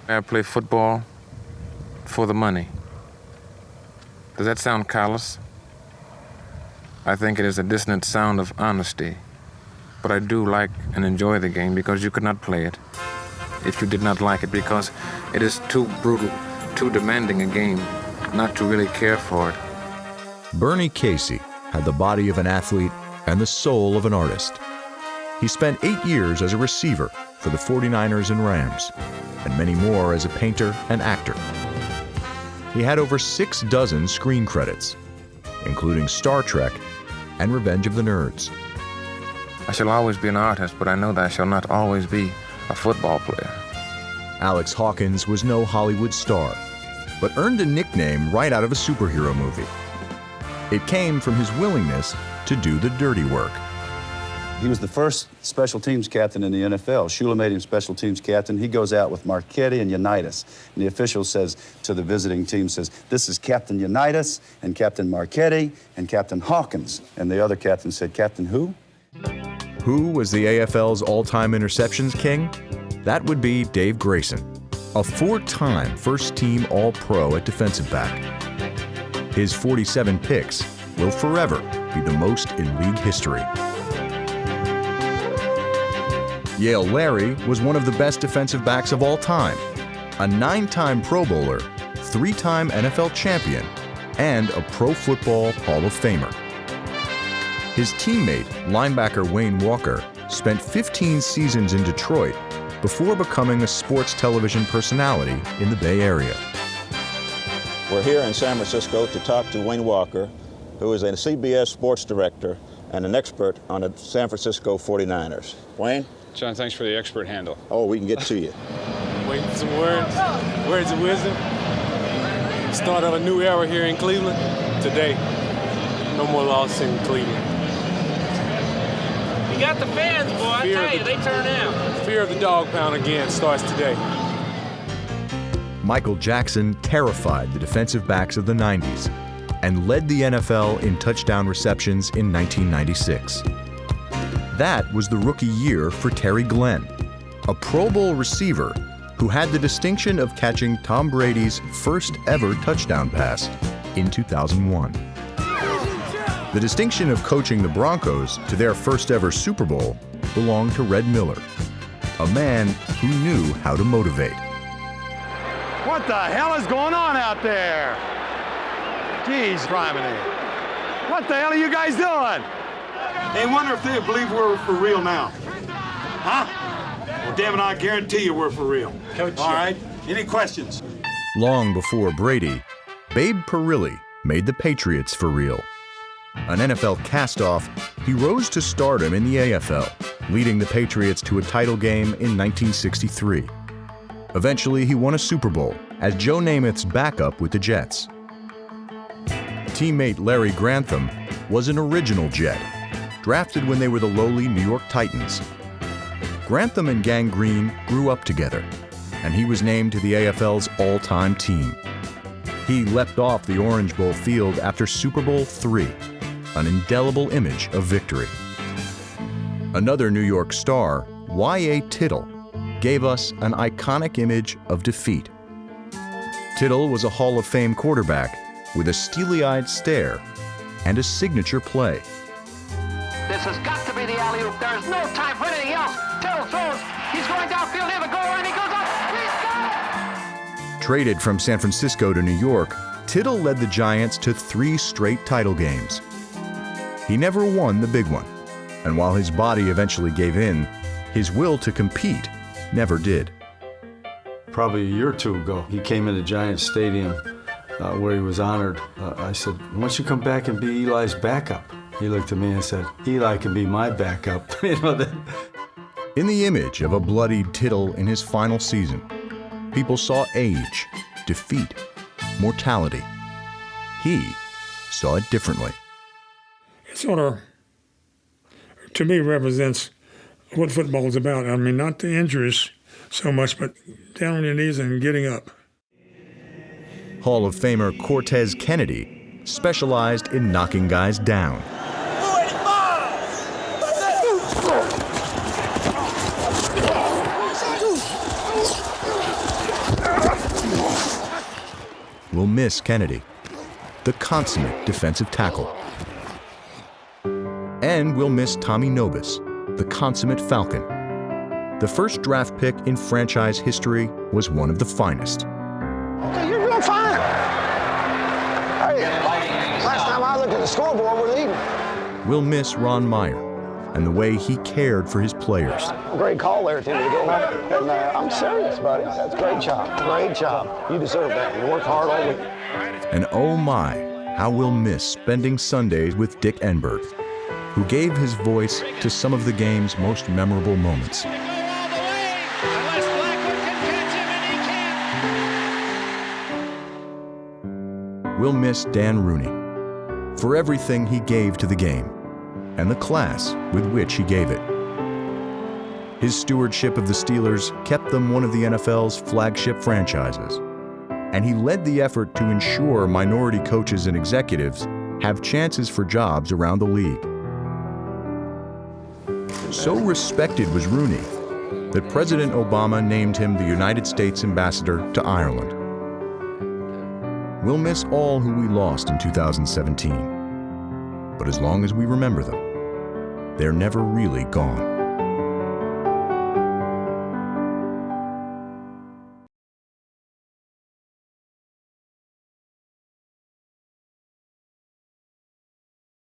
I play football for the money. Does that sound callous? I think it is a dissonant sound of honesty. But I do like and enjoy the game because you could not play it if you did not like it, because it is too brutal, too demanding a game not to really care for it. Bernie Casey had the body of an athlete and the soul of an artist. He spent 8 years as a receiver for the 49ers and Rams, and many more as a painter and actor. He had over 6 dozen screen credits, including Star Trek and Revenge of the Nerds. I shall always be an artist, but I know that I shall not always be a football player. Alex Hawkins was no Hollywood star, but earned a nickname right out of a superhero movie. It came from his willingness to do the dirty work. He was the first special teams captain in the NFL. Shula made him special teams captain. He goes out with Marchetti and Unitas. And the official says to the visiting team, says, this is Captain Unitas and Captain Marchetti and Captain Hawkins. And the other captain said, Captain who? Who was the AFL's all-time interceptions king? That would be Dave Grayson, a 4-time first-team All-Pro at defensive back. His 47 picks will forever be the most in league history. Yale Larry was one of the best defensive backs of all time, a 9-time Pro Bowler, 3-time NFL champion, and a Pro Football Hall of Famer. His teammate, linebacker Wayne Walker, spent 15 seasons in Detroit before becoming a sports television personality in the Bay Area. We're here in San Francisco to talk to Wayne Walker, who is a CBS sports director and an expert on the San Francisco 49ers. Wayne? John, thanks for the expert handle. Oh, we can get to you. Waiting for some words of wisdom. Start of a new era here in Cleveland. Today, no more loss in Cleveland. You got the fans, boy. I tell you, they turn out. Fear of the dog pound again starts today. Michael Jackson terrified the defensive backs of the 90s and led the NFL in touchdown receptions in 1996. That was the rookie year for Terry Glenn, a Pro Bowl receiver who had the distinction of catching Tom Brady's first ever touchdown pass in 2001. The distinction of coaching the Broncos to their first ever Super Bowl belonged to Red Miller, a man who knew how to motivate. What the hell is going on out there? Jeez, criminy. What the hell are you guys doing? They wonder if they believe we're for real now. Huh? Well, damn it, I guarantee you we're for real. Coach, all right? Any questions? Long before Brady, Babe Parilli made the Patriots for real. An NFL cast-off, he rose to stardom in the AFL, leading the Patriots to a title game in 1963. Eventually, he won a Super Bowl as Joe Namath's backup with the Jets. Teammate Larry Grantham was an original Jet, drafted when they were the lowly New York Titans. Grantham and Gang Green grew up together, and he was named to the AFL's all-time team. He leapt off the Orange Bowl field after Super Bowl III, an indelible image of victory. Another New York star, Y.A. Tittle, gave us an iconic image of defeat. Tittle was a Hall of Fame quarterback with a steely-eyed stare and a signature play. This has got to be the alley-oop. There is no time for anything else. Tittle throws. He's going downfield near the goal line. He goes up. He's got it! Traded from San Francisco to New York, Tittle led the Giants to 3 straight title games. He never won the big one, and while his body eventually gave in, his will to compete never did. Probably a year or two ago, he came into Giants Stadium where he was honored. I said, why don't you come back and be Eli's backup? He looked at me and said, Eli can be my backup. You know that. In the image of a bloodied Tittle in his final season, people saw age, defeat, mortality. He saw it differently. It sort of, to me, represents what football is about. I mean, not the injuries so much, but down on your knees and getting up. Hall of Famer Cortez Kennedy specialized in knocking guys down. we'll miss Kennedy, the consummate defensive tackle. And we'll miss Tommy Nobis, the consummate Falcon. The first draft pick in franchise history was one of the finest. Okay, you're doing fine. Hey, last time I looked at the scoreboard, we're leading. We'll miss Ron Meyer and the way he cared for his players. Great call there at the end of the game. And I'm serious, buddy. That's a great job. Great job. You deserve that. You worked hard all week. And oh my, how we'll miss spending Sundays with Dick Enberg, who gave his voice to some of the game's most memorable moments. We'll miss Dan Rooney for everything he gave to the game and the class with which he gave it. His stewardship of the Steelers kept them one of the NFL's flagship franchises, and he led the effort to ensure minority coaches and executives have chances for jobs around the league. So respected was Rooney that President Obama named him the United States Ambassador to Ireland. We'll miss all who we lost in 2017, but as long as we remember them, they're never really gone.